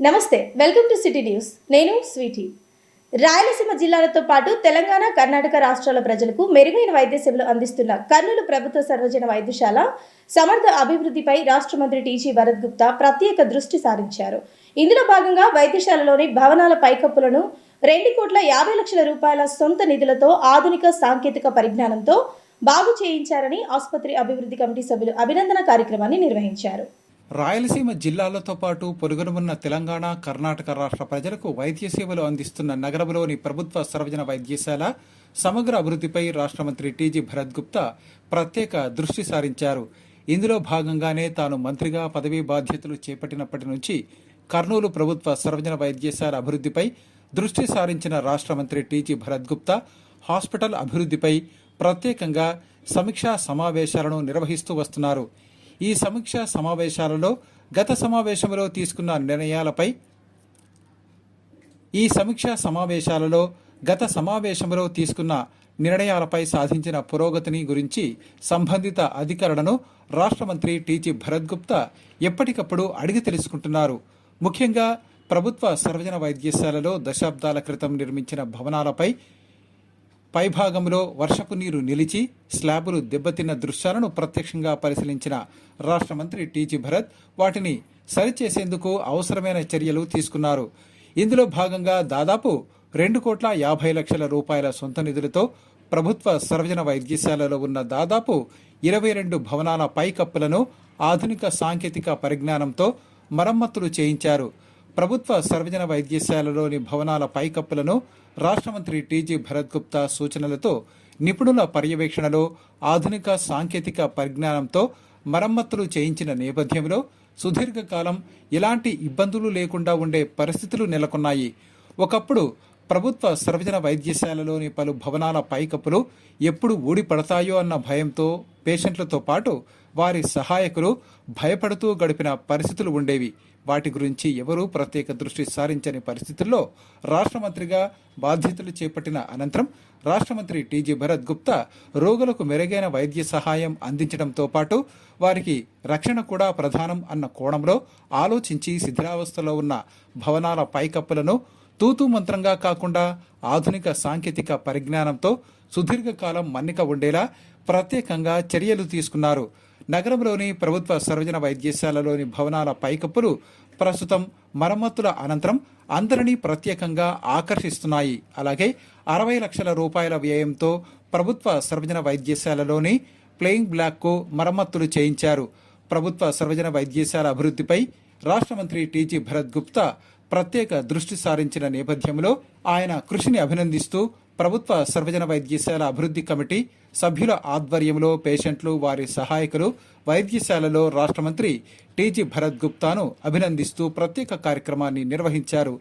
నమస్తే, welcome to city news. నేను Sweety. Rayalaseema జిల్లాలతో పాటు తెలంగాణ, కర్ణాటక రాష్ట్రాల ప్రజలకు మెరుగైన వైద్య సేవలు అందిస్తున్న కర్నూలు ప్రభుత్వ సర్వజన వైద్యశాల సమర్థ అభివృద్ధిపై రాష్ట్ర మంత్రి టీజీ భరత్ గుప్తా ప్రత్యేక దృష్టి సారించారు. ఇందులో భాగంగా వైద్యశాలలోని భవనాల పైకప్పులను 2,50,00,000 రూపాయల సొంత నిధులతో ఆధునిక సాంకేతిక పరిజ్ఞానంతో బాగు చేయించారని ఆసుపత్రి అభివృద్ధి కమిటీ సభ్యులు అభినందన కార్యక్రమాన్ని నిర్వహించారు. రాయలసీమ జిల్లాలతో పాటు పొరుగున ఉన్న తెలంగాణ, కర్ణాటక రాష్ట్ర ప్రజలకు వైద్య సేవలు అందిస్తున్న నగరంలోని ప్రభుత్వ సర్వజన వైద్యశాల సమగ్ర అభివృద్ధిపై రాష్ట్ర మంత్రి టీజీ భరత్ గుప్తా ప్రత్యేక దృష్టి సారించారు. ఇందులో భాగంగానే తాను మంత్రిగా పదవీ బాధ్యతలు చేపట్టినప్పటి నుంచి కర్నూలు ప్రభుత్వ సర్వజన వైద్యశాల అభివృద్ధిపై దృష్టి సారించిన రాష్ట్ర మంత్రి టీజీ భరత్ గుప్తా హాస్పిటల్ అభివృద్ధిపై ప్రత్యేకంగా సమీక్షా సమావేశాలను నిర్వహిస్తూ వస్తున్నారు. ఈ సమీక్షా సమావేశాలలో గత సమావేశంలో తీసుకున్న నిర్ణయాలపై సాధించిన పురోగతిని గురించి సంబంధిత అధికారులను రాష్ట్ర మంత్రి టీజీ భరత్ గుప్తా ఎప్పటికప్పుడు అడిగి తెలుసుకుంటున్నారు. ముఖ్యంగా ప్రభుత్వ సర్వజన వైద్యశాలలో దశాబ్దాల క్రితం నిర్మించిన భవనాలపై పైభాగంలో వర్షపు నీరు నిలిచి స్లాబులు దెబ్బతిన్న దృశ్యాలను ప్రత్యక్షంగా పరిశీలించిన రాష్ట్ర మంత్రి టీజీ భరత్ వాటిని సరిచేసేందుకు అవసరమైన చర్యలు తీసుకున్నారు. ఇందులో భాగంగా దాదాపు 2,50,00,000 రూపాయల సొంత నిధులతో ప్రభుత్వ సర్వజన వైద్యశాలలో ఉన్న దాదాపు 22 భవనాల పైకప్పులను ఆధునిక సాంకేతిక పరిజ్ఞానంతో మరమ్మతులు చేయించారు. ప్రభుత్వ సర్వజన వైద్యశాలలోని భవనాల పైకప్పులను రాష్ట్ర మంత్రి టీజీ భరత్ గుప్తా సూచనలతో నిపుణుల పర్యవేక్షణలో ఆధునిక సాంకేతిక పరిజ్ఞానంతో మరమ్మతులు చేయించిన నేపథ్యంలో సుదీర్ఘకాలం ఎలాంటి ఇబ్బందులు లేకుండా ఉండే పరిస్థితులు నెలకొన్నాయి. ఒకప్పుడు ప్రభుత్వ సర్వజన వైద్యశాలలోని పలు భవనాల పైకప్పులు ఎప్పుడు ఊడిపడతాయో అన్న భయంతో పేషెంట్లతో పాటు వారి సహాయకులు భయపడుతూ గడిపిన పరిస్థితులు ఉండేవి. వాటి గురించి ఎవరూ ప్రత్యేక దృష్టి సారించని పరిస్థితుల్లో రాష్ట్ర మంత్రిగా బాధ్యతలు చేపట్టిన అనంతరం రాష్ట్ర మంత్రి టీజీ భరత్ గుప్తా రోగులకు మెరుగైన వైద్య సహాయం అందించడంతో పాటు వారికి రక్షణ కూడా ప్రధానం అన్న కోణంలో ఆలోచించి శిథిలావస్థలో ఉన్న భవనాల పైకప్పులను తూతూ మంత్రంగా కాకుండా ఆధునిక సాంకేతిక పరిజ్ఞానంతో సుదీర్ఘకాలం మన్నిక ఉండేలా ప్రత్యేకంగా చర్యలు తీసుకున్నారు. నగరంలోని ప్రభుత్వ సర్వజన వైద్యశాలలోని భవనాల పైకప్పులు ప్రస్తుతం మరమ్మతుల అనంతరం అందరినీ ప్రత్యేకంగా ఆకర్షిస్తున్నాయి. అలాగే 60 లక్షల రూపాయల వ్యయంతో ప్రభుత్వ సర్వజన వైద్యశాలలోని ప్లేయింగ్ బ్లాక్కు మరమ్మతులు చేయించారు. ప్రభుత్వ సర్వజన వైద్యశాల అభివృద్ధిపై రాష్ట్ర మంత్రి టీజీ భరత్ గుప్తా ప్రత్యేక దృష్టి సారించిన నేపథ్యంలో ఆయన కృషిని అభినందిస్తూ ప్రభుత్వ సర్వజన వైద్యశాల అభివృద్ధి కమిటీ సభ్యుల ఆధ్వర్యంలో పేషెంట్లు, వారి సహాయకులు వైద్యశాలలో రాష్ట్ర మంత్రి టీజీ భరత్ గుప్తాను అభినందిస్తూ ప్రత్యేక కార్యక్రమాన్ని నిర్వహించారు.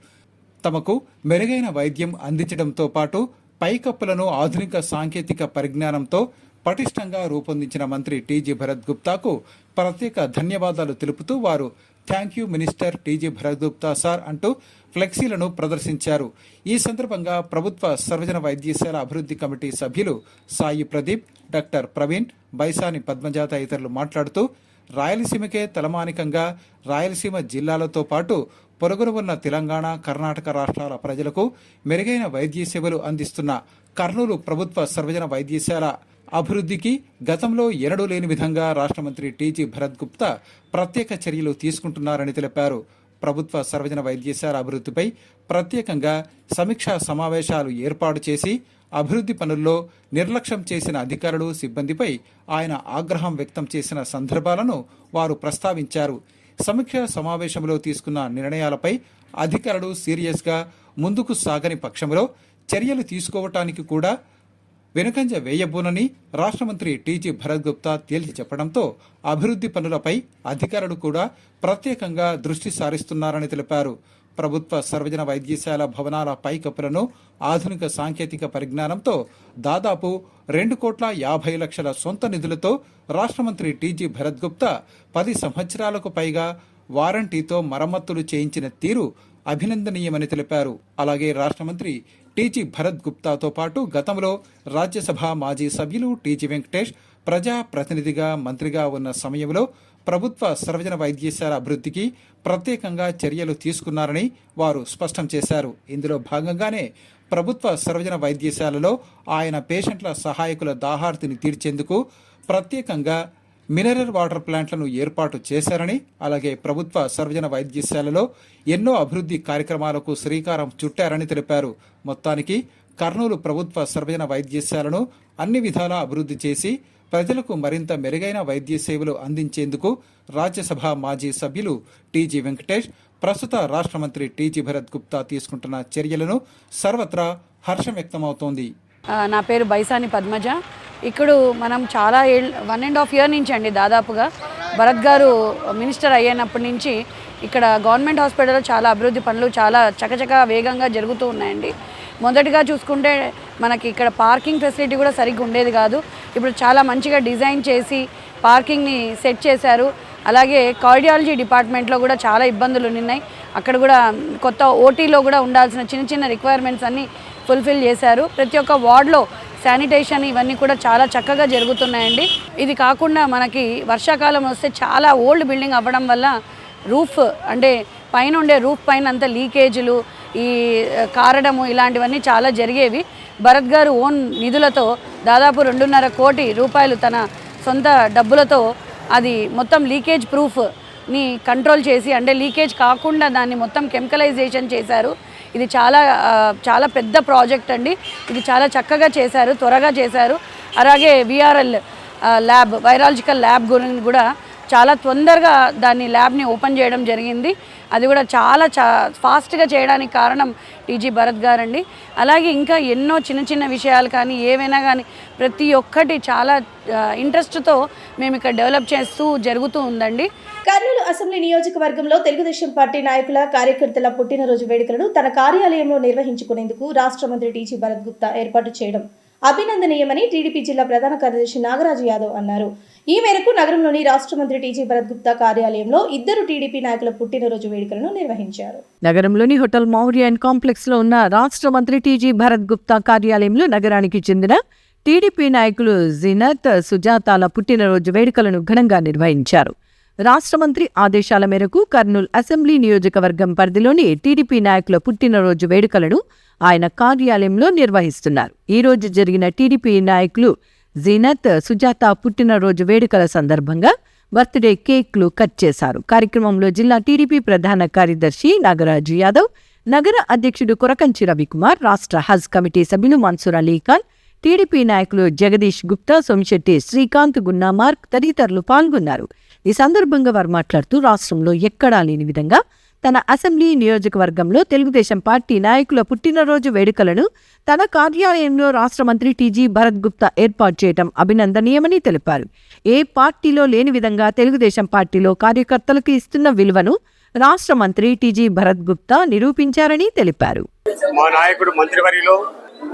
తమకు మెరుగైన వైద్యం అందించడంతో పాటు పైకప్పులను ఆధునిక సాంకేతిక పరిజ్ఞానంతో పటిష్టంగా రూపొందించిన మంత్రి టీజీ భరత్ గుప్తాకు ప్రత్యేక ధన్యవాదాలు తెలుపుతూ వారు thank you minister TG Bharat Gupta sir అంటూ ఫ్లెక్సీలను ప్రదర్శించారు. ఈ సందర్భంగా ప్రభుత్వ సర్వజన వైద్యశాల అభివృద్ధి కమిటీ సభ్యులు సాయి ప్రదీప్, డాక్టర్ ప్రవీణ్, బైసాని పద్మజ తదితరులు మాట్లాడుతూ రాయలసీమకే తలమానికంగా రాయలసీమ జిల్లాలతో పాటు పొరుగున ఉన్న తెలంగాణ, కర్ణాటక రాష్ట్రాల ప్రజలకు మెరుగైన వైద్య సేవలు అందిస్తున్న కర్నూలు ప్రభుత్వ సర్వజన వైద్యశాల అభివృద్ధికి గతంలో ఎన్నడూ లేని విధంగా రాష్ట్ర మంత్రి టీజీ భరత్ గుప్తా ప్రత్యేక చర్యలు తీసుకుంటున్నారని తెలిపారు. ప్రభుత్వ సర్వజన వైద్యశాల అభివృద్ధిపై ప్రత్యేకంగా సమీక్షా సమావేశాలు ఏర్పాటు చేసి అభివృద్ధి పనుల్లో నిర్లక్ష్యం చేసిన అధికారులు, సిబ్బందిపై ఆయన ఆగ్రహం వ్యక్తం చేసిన సందర్భాలను వారు ప్రస్తావించారు. సమీక్షా సమావేశంలో తీసుకున్న నిర్ణయాలపై అధికారులు సీరియస్గా ముందుకు సాగని పక్షంలో చర్యలు తీసుకోవటానికి కూడా వెనుకంజ వేయబోనని రాష్ట్ర మంత్రి టీజీ భరత్ గుప్తా తేల్చి చెప్పడంతో అభివృద్ధి పనులపై అధికారులు కూడా ప్రత్యేకంగా దృష్టి సారిస్తున్నారని తెలిపారు. ప్రభుత్వ సర్వజన వైద్యశాల భవనాల పైకప్పులను ఆధునిక సాంకేతిక పరిజ్ఞానంతో దాదాపు 2,50,00,000 సొంత నిధులతో రాష్ట్ర మంత్రి టీజీ భరత్ గుప్తా 10 సంవత్సరాలకు పైగా వారంటీతో మరమ్మతులు చేయించిన తీరు అభినందనీయమని తెలిపారు. అలాగే రాష్ట్ర మంత్రి టీజీ భరత్ గుప్తాతో పాటు గతంలో రాజ్యసభ మాజీ సభ్యులు టీజీ వెంకటేష్ ప్రజా ప్రతినిధిగా మంత్రిగా ఉన్న సమయంలో ప్రభుత్వ సర్వజన వైద్యశాల అభివృద్ధికి ప్రత్యేకంగా చర్యలు తీసుకున్నారని వారు స్పష్టం చేశారు. ఇందులో భాగంగానే ప్రభుత్వ సర్వజన వైద్యశాలలో ఆయన పేషెంట్ల సహాయకుల దాహార్తిని తీర్చేందుకు ప్రత్యేకంగా మినరల్ వాటర్ ప్లాంట్లను ఏర్పాటు చేశారని, అలాగే ప్రభుత్వ సర్వజన వైద్యశాలలో ఎన్నో అభివృద్ధి కార్యక్రమాలకు శ్రీకారం చుట్టారని తెలిపారు. మొత్తానికి కర్నూలు ప్రభుత్వ సర్వజన వైద్యశాలను అన్ని విధాలా అభివృద్ధి చేసి ప్రజలకు మరింత మెరుగైన వైద్య సేవలు అందించేందుకు రాజ్యసభ మాజీ సభ్యులు టీజీ వెంకటేష్, ప్రస్తుత రాష్ట్ర మంత్రి టీజీ భరత్ గుప్తా తీసుకుంటున్న చర్యలను సర్వత్రా హర్షం వ్యక్తమవుతోంది. నా పేరు బైసాని పద్మజ. ఇక్కడ మనం చాలా 1.5 year నుంచి అండి దాదాపుగా భరత్ గారు మినిస్టర్ అయ్యేనప్పటి నుంచి ఇక్కడ గవర్నమెంట్ హాస్పిటల్లో చాలా అభివృద్ధి పనులు చాలా చకచక వేగంగా జరుగుతూ ఉన్నాయండి. మొదటిగా చూసుకుంటే మనకి ఇక్కడ పార్కింగ్ ఫెసిలిటీ కూడా సరిగ్గా ఉండేది కాదు. ఇప్పుడు చాలా మంచిగా డిజైన్ చేసి పార్కింగ్ని సెట్ చేశారు. అలాగే కార్డియాలజీ డిపార్ట్మెంట్లో కూడా చాలా ఇబ్బందులు ఉన్నాయి. అక్కడ కూడా కొత్త ఓటీలో కూడా ఉండాల్సిన చిన్న చిన్న రిక్వైర్మెంట్స్ అన్నీ ఫుల్ఫిల్ చేశారు. ప్రతి ఒక్క వార్డులో శానిటేషన్ ఇవన్నీ కూడా చాలా చక్కగా జరుగుతున్నాయండి. ఇది కాకుండా మనకి వర్షాకాలం వస్తే చాలా ఓల్డ్ బిల్డింగ్ అవ్వడం వల్ల రూఫ్ అంటే పైన ఉండే రూఫ్ పైన అంతా లీకేజీలు ఈ కారడము ఇలాంటివన్నీ చాలా జరిగేవి. భరత్ గారు ఓన్ నిధులతో దాదాపు 2.5 కోటి రూపాయలు తన సొంత డబ్బులతో అది మొత్తం లీకేజ్ ప్రూఫ్ని కంట్రోల్ చేసి అంటే లీకేజ్ కాకుండా దాన్ని మొత్తం కెమికలైజేషన్ చేశారు. ఇది చాలా చాలా పెద్ద ప్రాజెక్ట్ అండి. ఇది చాలా చక్కగా చేశారు, త్వరగా చేశారు. అలాగే విఆర్ఎల్ ల్యాబ్ వైరాలజికల్ ల్యాబ్ గురించి కూడా చాలా తొందరగా దాన్ని ల్యాబ్ని ఓపెన్ చేయడం జరిగింది. అది కూడా చాలా ఫాస్ట్గా చేయడానికి కారణం టీజీ భరత్ గారండి. అలాగే ఇంకా ఎన్నో చిన్న చిన్న విషయాలు కానీ ఏవైనా కానీ ప్రతి ఒక్కటి చాలా ఇంట్రెస్ట్తో మేము ఇక్కడ డెవలప్ చేస్తూ జరుగుతూ ఉందండి. కర్నూలు అసెంబ్లీ నియోజకవర్గంలో తెలుగుదేశం పార్టీ నాయకుల కార్యకర్తల పుట్టినరోజు వేడుకలను తన కార్యాలయంలో నిర్వహించుకునేందుకు రాష్ట్ర మంత్రి టీజీ భరత్ గుప్తా ఏర్పాటు చేయడం అభినందనీయమని టీడీపీ జిల్లా ప్రధాన కార్యదర్శి నాగరాజు యాదవ్ అన్నారు. ఈ మేరకు నగరంలోని రాష్ట్ర మంత్రి టీజీ భరత్ గుప్తా కార్యాలయంలో 2 టీడీపీ నాయకుల పుట్టినరోజు వేడుకలను నిర్వహించారు. నగరంలోని హోటల్ మౌర్య అండ్ కాంప్లెక్స్ లో ఉన్న రాష్ట్ర మంత్రి టీజీ భరత్ గుప్తా కార్యాలయంలో నగరానికి చెందిన టీడీపీ నాయకులు జినత్, సుజాతాల పుట్టినరోజు వేడుకలను ఘనంగా నిర్వహించారు. రాష్ట్ర మంత్రి ఆదేశాల మేరకు కర్నూలు అసెంబ్లీ నియోజకవర్గం పరిధిలోని టీడీపీ నాయకుల పుట్టినరోజు వేడుకలను ఆయన కార్యాలయంలో నిర్వహిస్తున్నారు. ఈ రోజు జరిగిన టీడీపీ నాయకులు జినత్, సుజాత పుట్టినరోజు వేడుకల సందర్భంగా బర్త్డే కేక్లు కట్ చేశారు. కార్యక్రమంలో జిల్లా టీడీపీ ప్రధాన కార్యదర్శి నాగరాజు యాదవ్, నగర అధ్యక్షుడు కొరకంచి రవికుమార్, రాష్ట్ర హజ్ కమిటీ సభ్యులు మన్సూర్ అలీ ఖాన్, టీడీపీ నాయకులు జగదీష్ గుప్తా, సోమిశెట్టి శ్రీకాంత్, గున్నామార్క్ తదితరులు పాల్గొన్నారు. ఈ సందర్భంగా వారు మాట్లాడుతూ రాష్ట్రంలో ఎక్కడా లేని విధంగా తన అసెంబ్లీ నియోజకవర్గంలో తెలుగుదేశం పార్టీ నాయకుల పుట్టినరోజు వేడుకలను తన కార్యాలయంలో రాష్ట్ర మంత్రి టీజీ భరత్ గుప్తా ఏర్పాటు చేయడం అభినందనీయమని తెలిపారు. ఏ పార్టీలో లేని విధంగా తెలుగుదేశం పార్టీలో కార్యకర్తలకు ఇస్తున్న విలువను రాష్ట్ర మంత్రి టీజీ భరత్ గుప్తా నిరూపించారని తెలిపారు. మా నాయకుడు మంత్రివర్యులు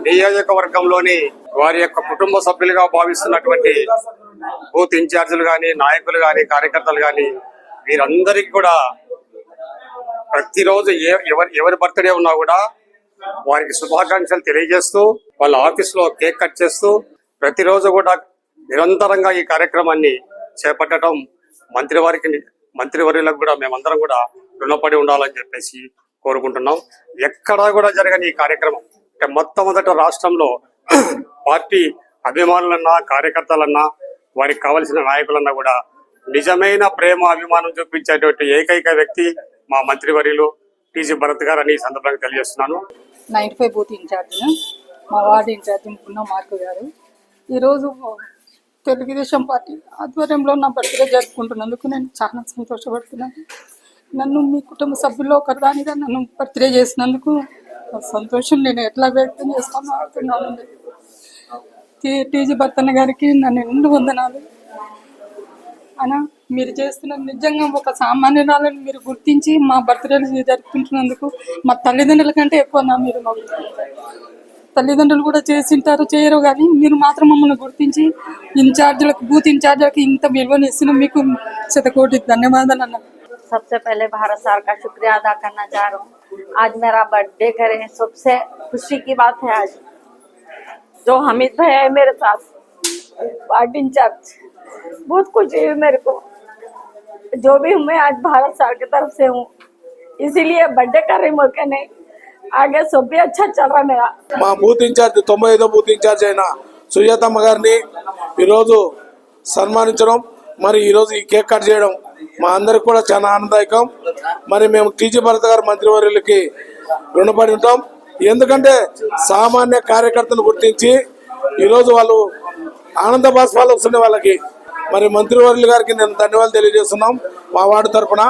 నియోజకవర్గంలోని వారి యొక్క కుటుంబ సభ్యులుగా భావిస్తున్నటువంటి బూత్ ఇన్ఛార్జీలు కానీ, నాయకులు కానీ, కార్యకర్తలు కానీ వీరందరికీ కూడా ప్రతిరోజు ఎవరి బర్త్డే ఉన్నా కూడా వారికి శుభాకాంక్షలు తెలియజేస్తూ వాళ్ళ ఆఫీసులో కేక్ కట్ చేస్తూ ప్రతిరోజు కూడా నిరంతరంగా ఈ కార్యక్రమాన్ని చేపట్టడం మంత్రివర్యులకు కూడా మేమందరం కూడా రుణపడి ఉండాలని చెప్పేసి కోరుకుంటున్నాం. ఎక్కడా కూడా జరగని ఈ కార్యక్రమం అంటే మొట్టమొదట రాష్ట్రంలో పార్టీ అభిమానులన్నా, కార్యకర్తలన్నా, వారికి కావలసిన నాయకులన్నా కూడా నిజమైన ప్రేమ అభిమానం చూపించేటువంటి ఏకైక వ్యక్తి మా మంత్రివర్యులు టీజీ భరత్ గారు అని ఈ సందర్భంగా తెలియజేస్తున్నాను. 95 బూత్ ఇన్ఛార్జిని మా వార్డు ఇన్ఛార్జి గున్నామార్క్ గారు ఈరోజు తెలుగుదేశం పార్టీ ఆధ్వర్యంలో నా బర్త్డే జరుపుకుంటున్నందుకు నేను చాలా సంతోషపడుతున్నాను. నన్ను మీ కుటుంబ సభ్యుల్లో ఒకదానిగా నన్ను బర్త్డే చేసినందుకు సంతోషం నేను ఎట్లా వ్యక్తం చేస్తానో అర్థం. టీజీ భరత్ గారికి నన్ను నిండు వందనాలు. అనా మీరు చేస్తున్న నిజంగా ఒక సామాన్యురాలను మీరు గుర్తించి మా బర్త్డేలు జరుపుకుంటున్నందుకు మా తల్లిదండ్రుల కంటే ఎక్కువ మీరు మా తల్లిదండ్రులు కూడా చేసింటారు చేయరు కానీ మీరు మాత్రం మమ్మల్ని గుర్తించి ఇన్ఛార్జీలకు బూత్ ఇన్ఛార్జీలకు ఇంత విలువను ఇస్తున్న మీకు శతకోటి ధన్యవాదాలు అన్న. सबसे पहले भारत सरकार का शुक्रिया अदा करना चाह रहा हूँ. आज मेरा बर्थडे करे, सबसे खुशी की बात है आज जो हामिद भैया है मेरे साथ वार्ड इंचार्ज, बहुत खुशी है मेरे को. जो भी हूँ मैं आज भारत सरकार की तरफ से हूँ, इसीलिए बर्थडे कर रही मौके नहीं। आगे सब भी अच्छा चल रहा मेरा। మా బూత్ ఇన్ఛార్జ్ 95వ బూత్ ఇన్ఛార్జ్ అయిన సుజాతమ్మ గారిని ఈరోజు సన్మానించడం, మరి ఈరోజు ఈ కేక్ కట్ చేయడం మా అందరికి కూడా చాలా ఆనందదాయకం. మరి మేము టీజీ భరత్ గారు మంత్రివర్యులకి రుణపడి ఉంటాం. ఎందుకంటే సామాన్య కార్యకర్తను గుర్తించి ఈరోజు వాళ్ళు ఆనంద బాష్పాలు వస్తున్నాయి వాళ్ళకి. మరి మంత్రివర్యులు గారికి నేను ధన్యవాదాలు తెలియజేస్తున్నాం. మా వార్డు తరఫున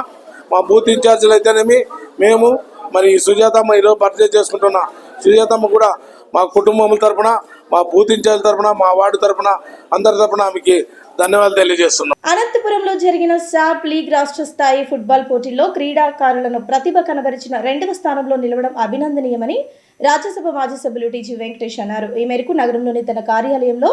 మా బూత్ ఇన్ఛార్జీలు అయితేనేమి మేము, మరి సుజాతమ్మ ఈరోజు బర్త్డే చేసుకుంటున్నా సుజాతమ్మ కూడా మా కుటుంబం తరఫున, మా బూత్ ఇన్ఛార్జ్ తరఫున, మా వార్డు తరఫున, అందరి తరఫున ఆమెకి ధన్యవాదాలు తెలియజేస్తున్నాం. అనంతపురంలో జరిగిన సాప్ లీగ్ రాష్ట్ర స్థాయి ఫుట్బాల్ పోటీల్లో క్రీడాకారులను ప్రతిభ కనబరిచిన 2వ స్థానంలో నిలవడం అభినందనీయమని రాజ్యసభ మాజీ సభ్యులు టీజీ వెంకటేష్ అన్నారు. ఈ మేరకు నగరంలోని తన కార్యాలయంలో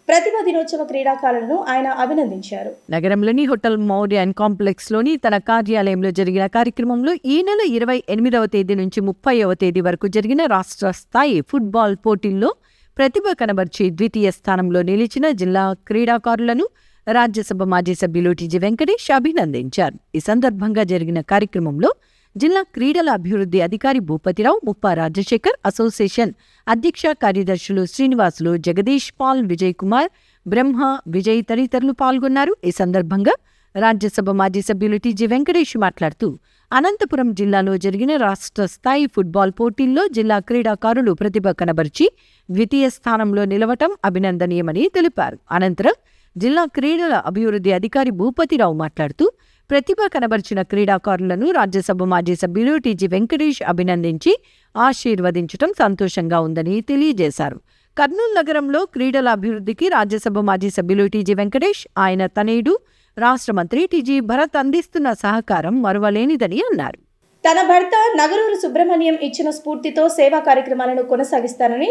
ప్రతిభా దినోత్సవ క్రీడాకారులను ఆయన అభినందించారు. నగరంలోని హోటల్ మౌర్యన్ కాంప్లెక్స్ లోని తన కార్యాలయంలో జరిగిన కార్యక్రమంలో ఈ నెల 28వ తేదీ నుంచి 30వ తేదీ వరకు జరిగిన రాష్ట్ర స్థాయి ఫుట్బాల్ పోటీల్లో ప్రతిభ కనబర్చి ద్వితీయ స్థానంలో నిలిచిన జిల్లా క్రీడాకారులను రాజ్యసభ మాజీ సభ్యులు టీజీ వెంకటేష్ అభినందించారు. ఈ సందర్భంగా జరిగిన కార్యక్రమంలో జిల్లా క్రీడల అభివృద్ధి అధికారి భూపతిరావు, ముప్పా రాజశేఖర్, అసోసియేషన్ అధ్యక్ష కార్యదర్శులు శ్రీనివాసులు, జగదీష్ పాల్, విజయ్ కుమార్, బ్రహ్మ, విజయ్ తదితరులు పాల్గొన్నారు. ఈ సందర్భంగా రాజ్యసభ మాజీ సభ్యులు టీజీ వెంకటేష్ మాట్లాడుతూ అనంతపురం జిల్లాలో జరిగిన రాష్ట్ర స్థాయి ఫుట్బాల్ పోటీల్లో జిల్లా క్రీడాకారులు ప్రతిభ కనబర్చి ద్వితీయ స్థానంలో నిలవటం అభినందనీయమని తెలిపారు. అనంతరం జిల్లా క్రీడల అభివృద్ధి అధికారి భూపతిరావు మాట్లాడుతూ ప్రతిభ కనబర్చిన క్రీడాకారులను రాజ్యసభ మాజీ సభ్యులు టీజీ వెంకటేష్ అభినందించి ఆశీర్వదించడం సంతోషంగా ఉందని తెలియజేశారు. కర్నూలు నగరంలో క్రీడల అభివృద్ధికి రాజ్యసభ మాజీ సభ్యులు టీజీ వెంకటేష్, ఆయన తనయుడు రాష్ట్ర మంత్రి టీజీ భరత్ అందిస్తున్న సహకారం మరువలేనిదని అన్నారు. తన భర్త నగరూరు సుబ్రహ్మణ్యం ఇచ్చిన స్ఫూర్తితో సేవా కార్యక్రమాలను కొనసాగిస్తానని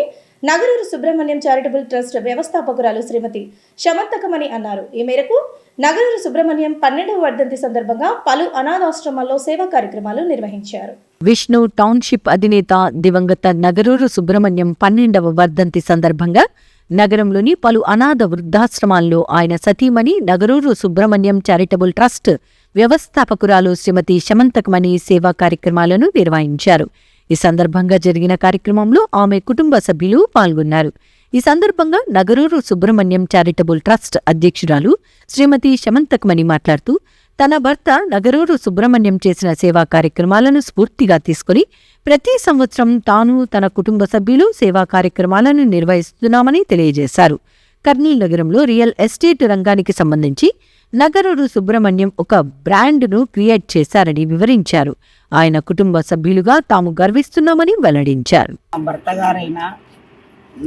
నగరూరు సుబ్రహ్మణ్యం చారిటబుల్ ట్రస్ట్ వ్యవస్థాపకురాలు శ్రీమతి శమంతకమణి అన్నారు. ఈ మేరకు నగరూరు సుబ్రహ్మణ్యం 12వ వర్ధంతి సందర్భంగా పలు అనాథాశ్రమాల్లో సేవా కార్యక్రమాలు నిర్వహించారు. విష్ణు టౌన్షిప్ అధినేత దివంగత నగరూరు సుబ్రహ్మణ్యం 12వ వర్ధంతి సందర్భంగా నగరంలోని పలు అనాథ వృద్ధాశ్రమాల్లో ఆయన సతీమణి నగరూరు సుబ్రహ్మణ్యం చారిటబుల్ ట్రస్ట్ వ్యవస్థాపకురాలు శ్రీమతి శమంతకమణి సేవా కార్యక్రమాలను నిర్వహించారు. ఈ సందర్భంగా జరిగిన కార్యక్రమంలో ఆమె కుటుంబ సభ్యులు పాల్గొన్నారు. ఈ సందర్భంగా నగరూరు సుబ్రహ్మణ్యం చారిటబుల్ ట్రస్ట్ అధ్యక్షురాలు శ్రీమతి శమంతకమణి మాట్లాడుతూ తన భర్త నగరూరు సుబ్రహ్మణ్యం చేసిన సేవా కార్యక్రమాలను స్ఫూర్తిగా తీసుకుని ప్రతి సంవత్సరం తాను తన కుటుంబ సభ్యులు సేవా కార్యక్రమాలను నిర్వహిస్తున్నామని తెలియజేశారు. కర్నూలు నగరంలో రియల్ ఎస్టేట్ రంగానికి సంబంధించి నగరూరు సుబ్రహ్మణ్యం ఒక బ్రాండ్ను క్రియేట్ చేశారని వివరించారు. ఆయన కుటుంబ సభ్యులుగా తాము గర్విస్తున్నామని వెల్లడించారు. భర్త గారైన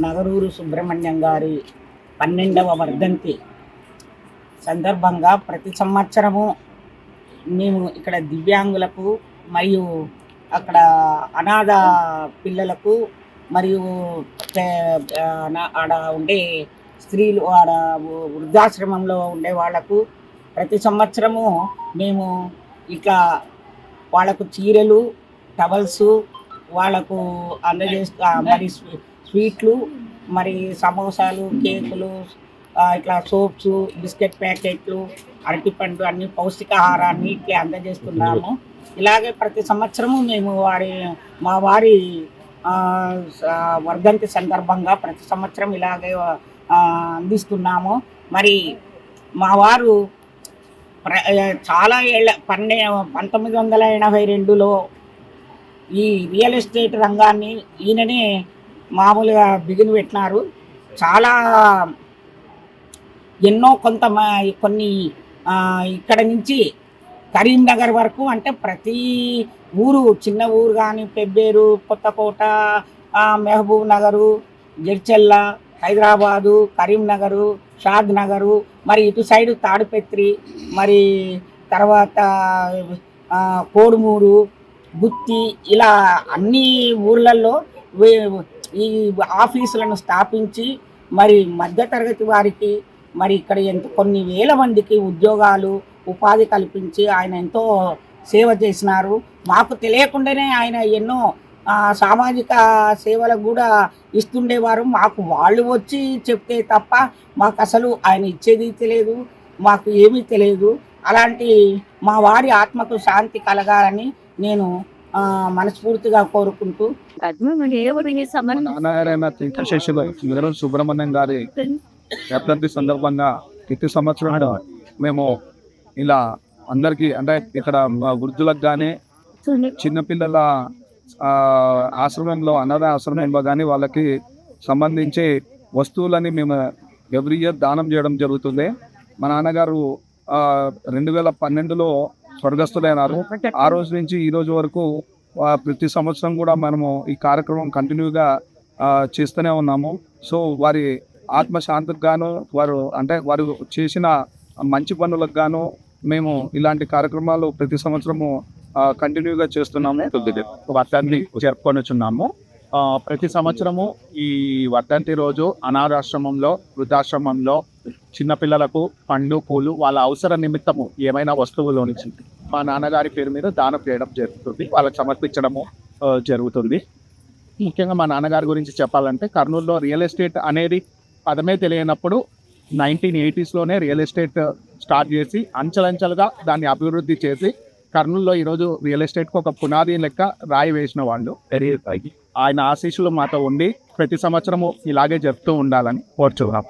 నగరూరు సుబ్రహ్మణ్యం గారి 12వ వర్ధంతి సందర్భంగా ప్రతి సంవత్సరము మేము ఇక్కడ దివ్యాంగులకు మరియు అక్కడ అనాథ పిల్లలకు మరియు ఆడ ఉండే స్త్రీలు ఆడ వృద్ధాశ్రమంలో ఉండే వాళ్లకు ప్రతి సంవత్సరము మేము ఇట్లా వాళ్ళకు చీరలు, టవల్స్ వాళ్ళకు అందజేస్తూ మరి స్వీట్లు, మరి సమోసాలు, కేకులు, ఇట్లా సోప్స్, బిస్కెట్ ప్యాకెట్లు, అరటిపండ్లు అన్ని పౌష్టికాహారాన్ని ఇట్లా అందజేస్తున్నాము. ఇలాగే ప్రతి సంవత్సరము మేము మా వారి వర్ధంతి సందర్భంగా ప్రతి సంవత్సరం ఇలాగే అందిస్తున్నాము. మరి మా వారు చాలా ఏళ్ళ 1982లో ఈ రియల్ ఎస్టేట్ రంగాన్ని ఈయననే మామూలుగా బిగిన్ పెట్టినారు. చాలా ఎన్నో కొన్ని ఇక్కడ నుంచి కరీంనగర్ వరకు, అంటే ప్రతి ఊరు, చిన్న ఊరు కానీ పెబ్బేరు, కొత్తకోట, మహబూబ్ నగరు, జడ్చెల్ల, హైదరాబాదు, కరీంనగరు, షాద్ నగరు, మరి ఇటు సైడు తాడిపత్రి, మరి తర్వాత కోడుమూరు, గుత్తి, ఇలా అన్ని ఊర్లలో ఈ ఆఫీసులను స్థాపించి మరి మధ్యతరగతి వారికి మరి ఇక్కడ కొన్ని వేల మందికి ఉద్యోగాలు, ఉపాధి కల్పించి ఆయన ఎంతో సేవ చేసినారు. మాకు తెలియకుండానే ఆయన ఎన్నో సామాజిక సేవలకు కూడా ఇస్తుండేవారు. మాకు వాళ్ళు వచ్చి చెప్తే తప్ప మాకు అసలు ఆయన ఇచ్చేది తెలియదు, మాకు ఏమీ తెలియదు. అలాంటి మా వారి ఆత్మకు శాంతి కలగాలని నేను మనస్ఫూర్తిగా కోరుకుంటూ నారాయణ తీర్థశేషులు వీర సుబ్రహ్మణ్యం గారి వర్ధంతి సందర్భంగా ప్రతి సంవత్సరం మేము ఇలా అందరికీ అంటే ఇక్కడ వృద్ధులకు కానీ చిన్నపిల్లల ఆశ్రమంలో అనాథ ఆశ్రమంలో కానీ వాళ్ళకి సంబంధించి వస్తువులని మేము ఎవ్రీ ఇయర్ దానం చేయడం జరుగుతుంది. మా నాన్నగారు 2012లో స్వర్గస్థులైనారు. ఆ రోజు నుంచి ఈ రోజు వరకు ప్రతి సంవత్సరం కూడా మనము ఈ కార్యక్రమం కంటిన్యూగా చేస్తూనే ఉన్నాము. సో వారి ఆత్మశాంతికి గాను వారు చేసిన మంచి పనులకు గాను మేము ఇలాంటి కార్యక్రమాలు ప్రతి సంవత్సరము కంటిన్యూగా చేస్తున్నాము. వర్ధంతి జరుపుకొనిచున్నాము. ప్రతి సంవత్సరము ఈ వర్ధంతి రోజు అనాథాశ్రమంలో, వృద్ధాశ్రమంలో చిన్నపిల్లలకు పండ్లు, పూలు వాళ్ళ అవసర నిమిత్తము ఏమైనా వస్తువులు నుంచి మా నాన్నగారి పేరు మీద దానం చేయడం జరుగుతుంది, వాళ్ళకి సమర్పించడము జరుగుతుంది. ముఖ్యంగా మా నాన్నగారి గురించి చెప్పాలంటే కర్నూలులో రియల్ ఎస్టేట్ అనేది పదమే తెలియనప్పుడు 1980sలోనే రియల్ ఎస్టేట్ స్టార్ట్ చేసి అంచెలంచెలుగా దాన్ని అభివృద్ధి చేసి కర్నూలులో ఈరోజు రియల్ ఎస్టేట్కి ఒక పునాది లెక్క రాయి వేసిన వాళ్ళు. ఆయన ఆశీస్సులు మాతో ఉండి ప్రతి సంవత్సరము ఇలాగే జరుపుతూ ఉండాలని కోరుచున్నాం.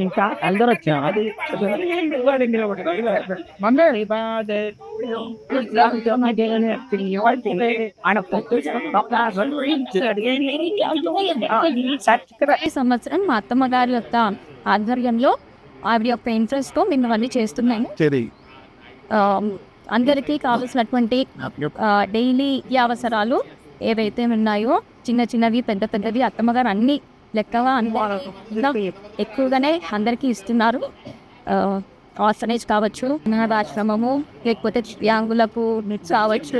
ఇంకా అందరూ ఈ సంవత్సరం మా అత్తమ్మ గారి యొక్క ఆధ్వర్యంలో ఆవిడ యొక్క ఇంట్రెస్ట్తో మేము అవన్నీ చేస్తున్నాము. అందరికీ కావాల్సినటువంటి డైలీ అవసరాలు ఏవైతే ఉన్నాయో చిన్న చిన్నవి పెద్ద పెద్దవి అత్తమ్మగారు అన్ని లెక్కగా ఎక్కువగానే అందరికీ ఇస్తున్నారు. ఆర్ఫనేజ్ కావచ్చు, అనాథాశ్రమము, లేకపోతే దివ్యాంగులకు కావచ్చు,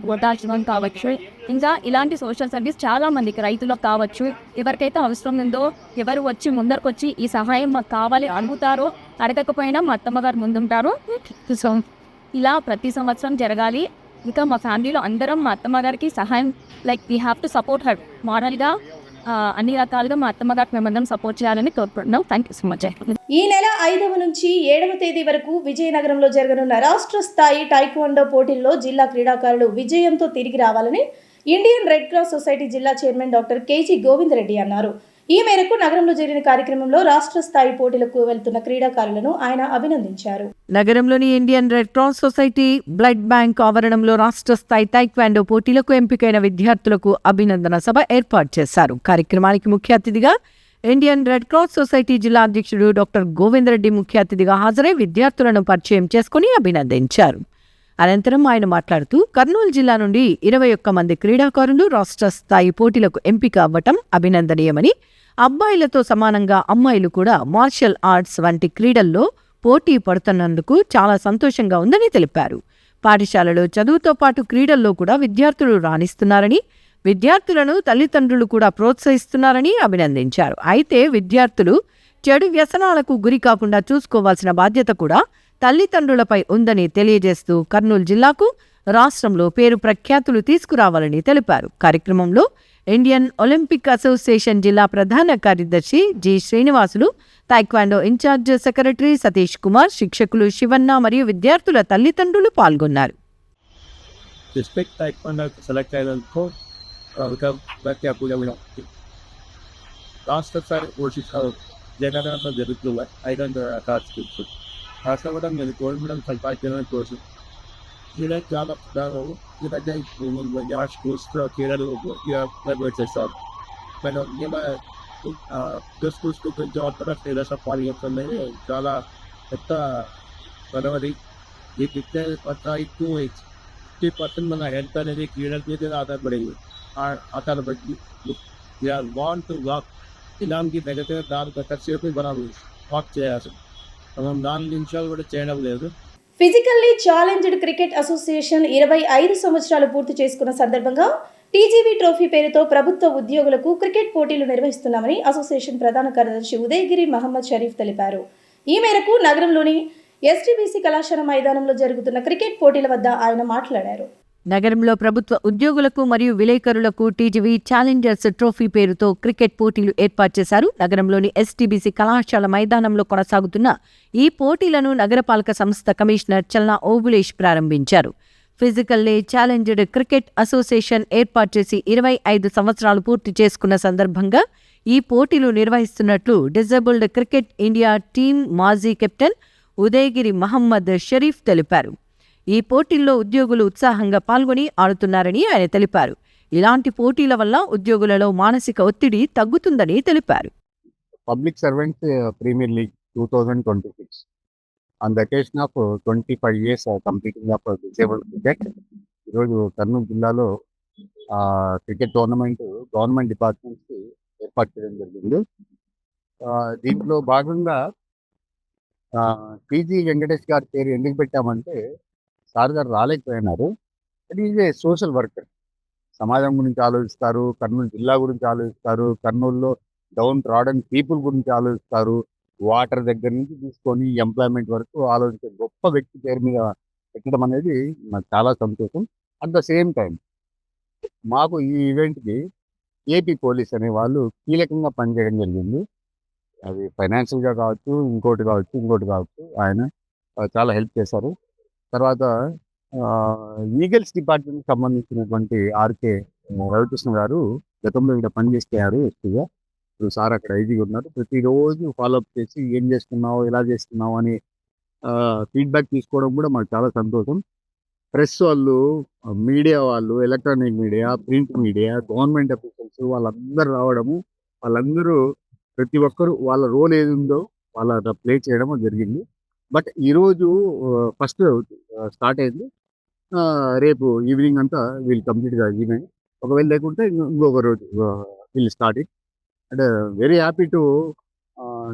వృద్ధాశ్రమం కావచ్చు, ఇంకా ఇలాంటి సోషల్ సర్వీస్ చాలా మందికి, రైతులకు కావచ్చు, ఎవరికైతే అవసరం ఉందో ఎవరు వచ్చి ముందరకు వచ్చి ఈ సహాయం మాకు కావాలి అడుగుతారో, అడగకపోయినా మా అత్తమ్మగారు ముందుంటారు. సో ఇలా ప్రతి సంవత్సరం జరగాలి. ఇంకా మా ఫ్యామిలీలో అందరం మా అత్తమ్మగారికి సహాయం we have to support her మారల్గా అన్ని రకాలుగా మా అత్తమ్మగారికి మేమందరం సపోర్ట్ చేయాలని కోరుకుంటున్నాం. Thank you so much. ఈ నెల 5వ నుంచి 7వ తేదీ వరకు విజయనగరంలో జరగనున్న రాష్ట్ర స్థాయి టైక్వాండో పోటీల్లో జిల్లా క్రీడాకారులు విజయంతో తిరిగి రావాలని ఇండియన్ రెడ్ క్రాస్ సొసైటీ జిల్లా చైర్మన్ డాక్టర్ కేజీ గోవిందరెడ్డి అన్నారు. ఈ మేరకు నగరంలో జరిగిన కార్యక్రమంలో రాష్ట్ర స్థాయి పోటీలకు వెళ్తున్న క్రీడాకారులను ఆయన అభినందించారు. నగరంలోని Indian red cross society blood bank ఆవరణంలో రాష్ట్ర స్థాయి టైక్వాండో పోటీలకు ఎంపికైన విద్యార్థులకు అభినందన సభ ఏర్పాటు చేశారు. కార్యక్రమానికి ముఖ్య అతిథిగా ఇండియన్ రెడ్ క్రాస్ సొసైటీ జిల్లా అధ్యక్షుడు డాక్టర్ గోవిందరెడ్డి ముఖ్య అతిథిగా హాజరై విద్యార్థులను పరిచయం చేసుకుని అభినందించారు. అనంతరం ఆయన మాట్లాడుతూ కర్నూలు జిల్లా నుండి 21 మంది క్రీడాకారులు రాష్ట్ర స్థాయి పోటీలకు ఎంపిక అవ్వటం అభినందనీయమని, అబ్బాయిలతో సమానంగా అమ్మాయిలు కూడా మార్షల్ ఆర్ట్స్ వంటి క్రీడల్లో పోటీ పడుతున్నందుకు చాలా సంతోషంగా ఉందని తెలిపారు. పాఠశాలలో చదువుతో పాటు క్రీడల్లో కూడా విద్యార్థులు రాణిస్తున్నారని, విద్యార్థులను తల్లిదండ్రులు కూడా ప్రోత్సహిస్తున్నారని అభినందించారు. అయితే విద్యార్థులు చెడు వ్యసనాలకు గురి కాకుండా చూసుకోవాల్సిన బాధ్యత కూడా తల్లిదండ్రులపై ఉందని తెలియజేస్తూ కర్నూలు జిల్లాకు రాష్ట్రంలో పేరు ప్రఖ్యాతులు తీసుకురావాలని తెలిపారు. కార్యక్రమంలో ఇండియన్ ఒలింపిక్ అసోసియేషన్ జిల్లా ప్రధాన కార్యదర్శి G Srinivasulu, taekwondo incharge secretary Satish Kumar, శిక్షకులు శివన్న మరియు విద్యార్థుల తల్లిదండ్రులు పాల్గొన్నారు. రాష్ట్రపతి మీరు గవర్నమెంట్ సంపాదించడం కోసం చాలా క్రీడలు చేస్తారు. మనం స్కూల్స్ పాల్గొంటుంది. చాలా పెద్ద పదవది. ఈ విద్య 50% మన హెల్త్ అనేది క్రీడల మీద ఆధారపడి వాంట్ టు వాక్ ఇలాంటి దగ్గర దాని ఖర్చు మనం వాక్ చేయాల్సి మనం 4 నిమిషాలు కూడా చేయడం లేదు. ఫిజికల్లీ ఛాలెంజ్డ్ క్రికెట్ అసోసియేషన్ 25 సంవత్సరాలు పూర్తి చేసుకున్న సందర్భంగా టీజీవీ ట్రోఫీ పేరుతో ప్రభుత్వ ఉద్యోగులకు క్రికెట్ పోటీలు నిర్వహిస్తున్నామని అసోసియేషన్ ప్రధాన కార్యదర్శి ఉదయగిరి మహమ్మద్ షరీఫ్ తెలిపారు. ఈ మేరకు నగరంలోని ఎస్టీబీసీ కళాశాల మైదానంలో జరుగుతున్న క్రికెట్ పోటీల వద్ద ఆయన మాట్లాడారు. నగరంలో ప్రభుత్వ ఉద్యోగులకు మరియు విలేకరులకు టీజీవీ ఛాలెంజర్స్ ట్రోఫీ పేరుతో క్రికెట్ పోటీలు ఏర్పాటు చేశారు. నగరంలోని ఎస్టీబీసీ కళాశాల మైదానంలో కొనసాగుతున్న ఈ పోటీలను నగరపాలక సంస్థ కమిషనర్ చల్నా ఓబులేష్ ప్రారంభించారు. ఫిజికల్లీ ఛాలెంజ్డ్ క్రికెట్ అసోసియేషన్ ఏర్పాటు చేసి 25 సంవత్సరాలు పూర్తి చేసుకున్న సందర్భంగా ఈ పోటీలు నిర్వహిస్తున్నట్లు డిజేబుల్డ్ క్రికెట్ ఇండియా టీం మాజీ కెప్టెన్ ఉదయగిరి మహమ్మద్ షరీఫ్ తెలిపారు. ఈ పోటీల్లో ఉద్యోగులు ఉత్సాహంగా పాల్గొని ఆడుతున్నారని ఆయన తెలిపారు. ఇలాంటి పోటీల వల్ల ఉద్యోగులలో మానసిక ఒత్తిడి తగ్గుతుందని తెలిపారు. Public servants premier league 2026 on the occasion of 25 years completing of disabled cricket. ఈరోజు కర్నూలు జిల్లాలో క్రికెట్ టోర్నమెంట్ గవర్నమెంట్ డిపార్ట్మెంట్స్ ఏర్పాటు చేయడం జరిగింది. దీంట్లో భాగంగా టీజీ వెంకటేష్ గారి పేరు ఎందుకు పెట్టామంటే సార్ గారు రాలేకపోయినారు. But is a social worker. సమాజం గురించి ఆలోచిస్తారు, కర్నూలు జిల్లా గురించి ఆలోచిస్తారు, కర్నూలులో డౌన్ ట్రాడన్ పీపుల్ గురించి ఆలోచిస్తారు. వాటర్ దగ్గర నుంచి తీసుకొని ఎంప్లాయ్మెంట్ వరకు ఆలోచించే గొప్ప వ్యక్తి పేరు మీద పెట్టడం అనేది నాకు చాలా సంతోషం. అట్ ద సేమ్ టైం మాకు ఈ ఈవెంట్కి ఏపీ పోలీస్ అనే వాళ్ళు కీలకంగా పనిచేయడం జరిగింది. అది ఫైనాన్షియల్గా కావచ్చు, ఇంకోటి కావచ్చు. ఆయన చాలా హెల్ప్ చేశారు. తర్వాత లీగల్స్ డిపార్ట్మెంట్కి సంబంధించినటువంటి ఆర్కే రవికృష్ణ గారు గతంలో ఇక్కడ పనిచేస్తారు ఎస్పీగా. ఇప్పుడు సార్ అక్కడ ఐజీగా ఉన్నారు. ప్రతిరోజు ఫాలోఅప్ చేసి ఏం చేస్తున్నావు, ఎలా చేస్తున్నావు అని ఫీడ్బ్యాక్ తీసుకోవడం కూడా మాకు చాలా సంతోషం. ప్రెస్ వాళ్ళు, మీడియా వాళ్ళు, electronic media, print media, government officials వాళ్ళందరూ రావడము, వాళ్ళందరూ ప్రతి ఒక్కరు వాళ్ళ రోల్ ఏది ఉందో వాళ్ళ ప్లే చేయడం జరిగింది. బట్ ఈరోజు ఫస్ట్ స్టార్ట్ అయింది. రేపు ఈవినింగ్ అంతా వీళ్ళు కంప్లీట్గా ఈవెంట్. ఒకవేళ లేకుంటే ఇంకొక రోజు వీళ్ళు start it. And very happy to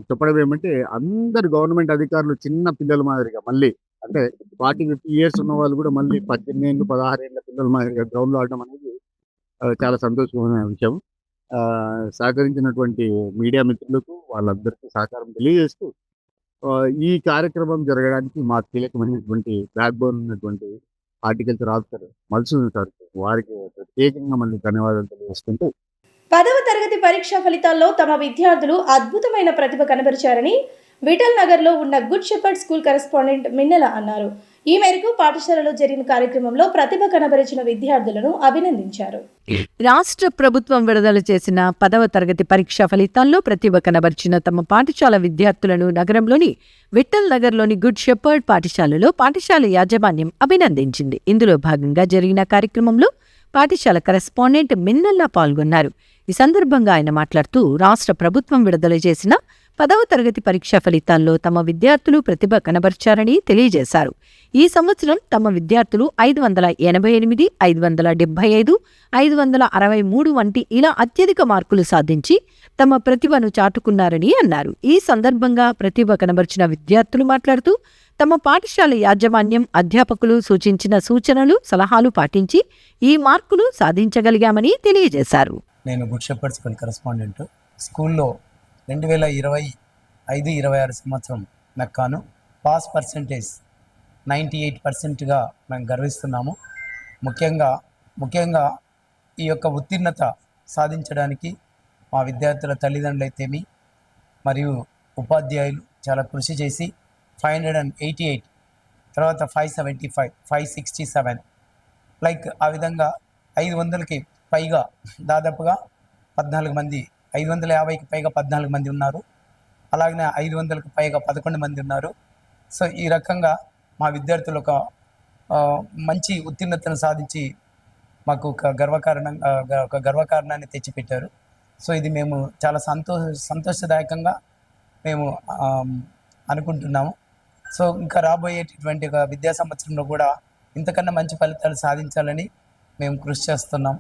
చెప్పడం ఏమంటే అందరు గవర్నమెంట్ అధికారులు చిన్న పిల్లల మాదిరిగా మళ్ళీ అంటే 40-50 years ఉన్న వాళ్ళు కూడా మళ్ళీ 18 ఏళ్ళు 16 ఏళ్ళ పిల్లల మాదిరిగా గ్రౌండ్లో ఆడడం అనేది చాలా సంతోషమైన విషయం. సహకరించినటువంటి మీడియా మిత్రులకు వాళ్ళందరికీ సహకారం తెలియజేస్తూ ఈ కార్యక్రమం జరగడానికి మా కీలకమైనటువంటి బ్యాక్ బోన్ ఉన్నటువంటి హార్టికల్చర్ ఆఫీసర్ మల్సూన్ సార్ వారికి ప్రత్యేకంగా మళ్ళీ ధన్యవాదాలు తెలియజేసుకుంటూ 10వ తరగతి పరీక్షా ఫలితాల్లో తమ విద్యార్థులు అద్భుతమైన ప్రతిభ కనబరిచారని విఠల్ నగర్లో ఉన్న గుడ్ షెపర్డ్ స్కూల్ కరెస్పాండెంట్ మిన్నెల అన్నారు. ఈ మేరకు పాఠశాలలో జరిగిన కార్యక్రమంలో ప్రతిభ కనబరిచిన విద్యార్థులను అభినందించారు. రాష్ట్ర ప్రభుత్వం విడుదల చేసిన 10వ తరగతి పరీక్షా ఫలితాల్లో ప్రతిభ కనబరిచిన తమ పాఠశాల విద్యార్థులను నగరంలోని విఠల్ నగర్లోని గుడ్ షెపర్డ్ పాఠశాలలో పాఠశాల యాజమాన్యం అభినందించింది. ఇందులో భాగంగా జరిగిన కార్యక్రమంలో పాఠశాల కరెస్పాండెంట్ మిన్నెల్లా పాల్గొన్నారు. ఈ సందర్భంగా ఆయన మాట్లాడుతూ రాష్ట్ర ప్రభుత్వం విడుదల చేసిన 10వ తరగతి పరీక్షా ఫలితాల్లో తమ విద్యార్థులు ప్రతిభ కనబర్చారని తెలియజేశారు. ఈ సంవత్సరం తమ విద్యార్థులు 588, 575, 563 వంటి ఇలా అత్యధిక మార్కులు సాధించి తమ ప్రతిభను చాటుకున్నారని అన్నారు. ఈ సందర్భంగా ప్రతిభ కనబర్చిన విద్యార్థులు మాట్లాడుతూ తమ పాఠశాల యాజమాన్యం, అధ్యాపకులు సూచించిన సూచనలు, సలహాలు పాటించి ఈ మార్కులు సాధించగలిగామని తెలియజేశారు. నేను గుడ్ షెపర్డ్ స్కూల్ కరెస్పాండెంట్. స్కూల్లో 2025-26 సంవత్సరం నక్కాను. పాస్ పర్సంటేజ్ 98%గా మేము గర్విస్తున్నాము. ముఖ్యంగా ఈ యొక్క ఉత్తీర్ణత సాధించడానికి మా విద్యార్థుల తల్లిదండ్రులైతేమి మరియు ఉపాధ్యాయులు చాలా కృషి చేసి 588, తర్వాత 575, 567 ఆ విధంగా 500కి పైగా దాదాపుగా 14 మంది, 550కి పైగా 14 మంది ఉన్నారు. అలాగనే 500కి పైగా 11 మంది ఉన్నారు. సో ఈ రకంగా మా విద్యార్థులు ఒక మంచి ఉత్తీర్ణతను సాధించి మాకు ఒక గర్వకారణాన్ని తెచ్చిపెట్టారు. సో ఇది మేము చాలా సంతోషదాయకంగా మేము అనుకుంటున్నాము. సో ఇంకా రాబోయేటటువంటి ఒక విద్యా సంవత్సరంలో కూడా ఇంతకన్నా మంచి ఫలితాలు సాధించాలని మేము కృషి చేస్తున్నాం.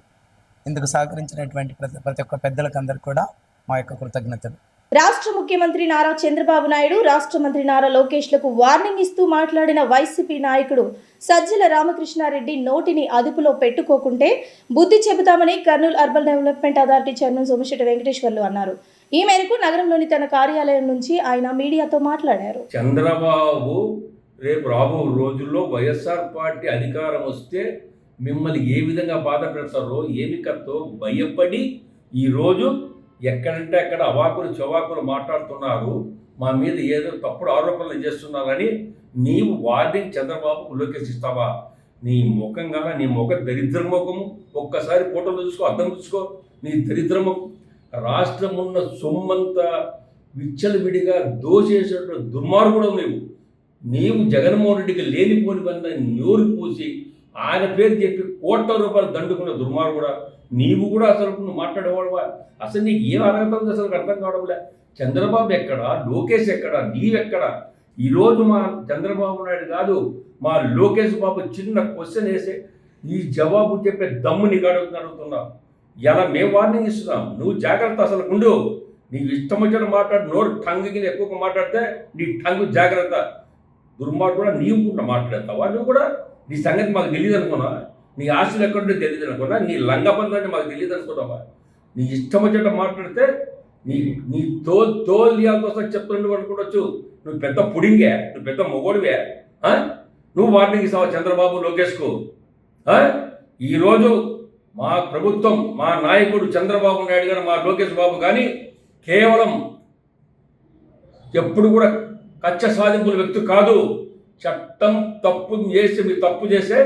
ఇందుకు సహకరించినటువంటి ప్రతి ఒక్క పెద్దలకు అందరికీ కూడా మా యొక్క కృతజ్ఞతలు. రాష్ట్ర ముఖ్యమంత్రి నారా చంద్రబాబు నాయుడు, రాష్ట్ర మంత్రి నారా లోకేష్లకు వార్నింగ్ ఇస్తూ మాట్లాడిన వైసీపీ నాయకుడు సజ్జల రామకృష్ణారెడ్డి నోటిని అదుపులో పెట్టుకోకుంటే బుద్ధి చెబుతామని Kurnool urban development authority chairman Somisetti Venkateswarlu అన్నారు. ఈ మేరకు నగరంలోని తన కార్యాలయం నుంచి ఆయన మీడియాతో మాట్లాడారు. చంద్రబాబు రేపు రాబో రోజుల్లో వైఎస్ఆర్ పార్టీ అధికారం వస్తే మిమ్మల్ని ఏ విధంగా బాధ పెడతారో ఏమి కథో భయపడి ఈరోజు ఎక్కడంటే అక్కడ అవాకులు చవాకులు మాట్లాడుతున్నారు, మా మీద ఏదో తప్పుడు ఆరోపణలు చేస్తున్నారని నీవు వార్నింగ్ చంద్రబాబుకు లోకేష్ ఇస్తావా? నీ ముఖంగా నీ ముఖ దరిద్ర ముఖము ఒక్కసారి ఫోటోలు చూసుకో, అర్థం చూసుకో. నీ దరిద్రము రాష్ట్రం ఉన్న సొమ్మంతా విచ్చలవిడిగా దోచేసేటువంటి దుర్మార్గుడు నీవు జగన్మోహన్ రెడ్డికి లేనిపోని వల్ల నోరు పూసి ఆయన పేరు చెప్పి కోట్ల రూపాయలు దండుకున్న దుర్మార్గుడా. నీవు కూడా అసలు నువ్వు మాట్లాడేవాడువా? అసలు నీకు ఏం అర్హత ఉంది అసలు అర్థం కావడంలే. చంద్రబాబు ఎక్కడా, లోకేష్ ఎక్కడా, నీవెక్కడా? ఈరోజు మా చంద్రబాబు నాయుడు కాదు, మా లోకేష్ బాబు చిన్న క్వశ్చన్ వేసే ఈ జవాబు చెప్పే దమ్ము నీకు అడుగుతున్నావు. ఇలా మేము వార్నింగ్ ఇస్తున్నాం, నువ్వు జాగ్రత్త అసలు ఉండు. నీకు ఇష్టం వచ్చిన మాట్లాడు, నోరు టంగుకి ఎక్కువగా మాట్లాడితే నీ టంగు జాగ్రత్త. దుర్మార్గుడు కూడా నీవు కూడా మాట్లాడతావా? నువ్వు కూడా నీ సంగతి మాకు తెలియదు అనుకున్నా, నీ ఆశలు ఎక్కడుంటే తెలియదు అనుకున్నా, నీ లంగబంధాన్ని మాకు తెలియదు అనుకున్నావా? నీ ఇష్టం వచ్చేట మాట్లాడితే నీ తోలియాలతో చెప్తుండే అనుకోవచ్చు. నువ్వు పెద్ద పుడింగే, నువ్వు పెద్ద మొగోడివే. నువ్వు వార్నింగ్ ఇస్తావా చంద్రబాబు లోకేష్కు? ఈరోజు మా ప్రభుత్వం, మా నాయకుడు చంద్రబాబు నాయుడు గారు, మా లోకేష్ బాబు కానీ కేవలం ఎప్పుడు కూడా కక్ష సాధింపుల వ్యక్తి కాదు. చట్టం తప్పు చేసే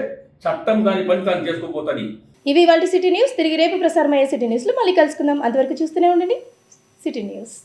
చట్టం దాని పని తాను చేసుకోపోతుంది. ఇవి ఇవాల్టి సిటీ న్యూస్. తిరిగి రేపు ప్రసారమయ్యే సిటీ న్యూస్లో మళ్ళీ కలుసుకుందాం. అంతవరకు చూస్తూనే ఉండండి సిటీ న్యూస్.